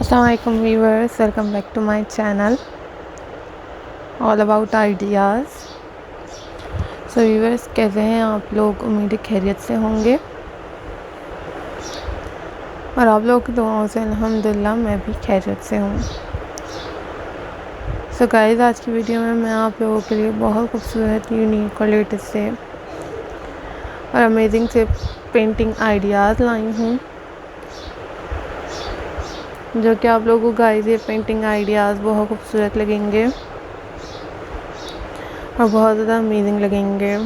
Assalamualaikum viewers, welcome back to my channel all about ideas। viewers, कैसे हैं आप लोग? उम्मीद है खैरियत से होंगे और आप लोगों की दुआओं से अल्हम्दुलिल्लाह मैं भी खैरियत से हूँ। गाइस, आज की वीडियो में मैं आप लोगों के लिए बहुत खूबसूरत, यूनिक और लेटेस्ट से और अमेजिंग से पेंटिंग आइडियाज़ लाई हूँ, जो कि आप लोगों को गाइस ये पेंटिंग आइडियाज़ बहुत खूबसूरत लगेंगे और बहुत ज़्यादा अमेजिंग लगेंगे।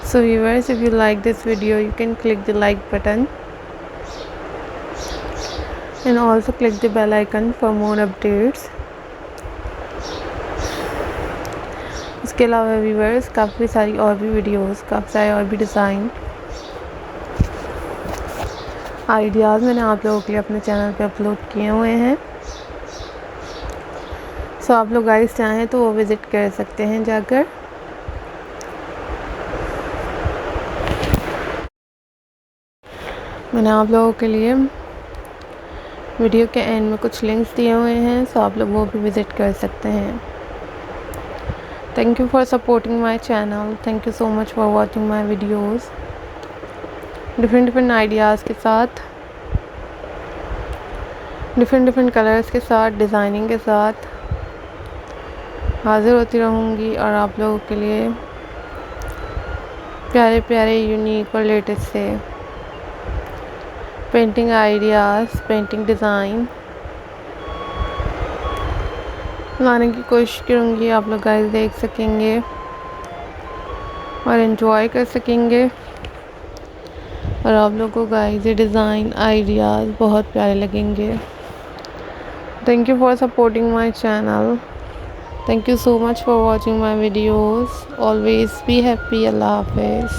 So viewers, if you like this video, you can click the like button and also click the bell icon for more updates। इसके अलावा व्यूवर्स, काफ़ी सारी और भी वीडियोस, काफ़ी सारे और भी डिज़ाइन आइडियाज़ मैंने आप लोगों के लिए अपने चैनल पे अपलोड किए हुए हैं। आप लोग गाइस चाहें तो वो विज़िट कर सकते हैं जाकर। मैंने आप लोगों के लिए वीडियो के एंड में कुछ लिंक्स दिए हुए हैं, आप लोग वो भी विज़िट कर सकते हैं। Thank you for supporting my channel. Thank you so much for watching my videos. Different ideas के साथ, डिफरेंट कलर्स के साथ, डिज़ाइनिंग के साथ हाज़िर होती रहूँगी और आप लोगों के लिए प्यारे प्यारे, यूनिक और लेटेस्ट से पेंटिंग आइडियाज़, पेंटिंग डिज़ाइन लाने की कोशिश करूँगी। आप लोग गाइस देख सकेंगे और एंजॉय कर सकेंगे और आप लोगों को गाइस ये डिज़ाइन आइडियाज़ बहुत प्यारे लगेंगे। Thank you for supporting my channel. Thank you so much for watching my videos. Always be happy. Allah Hafiz.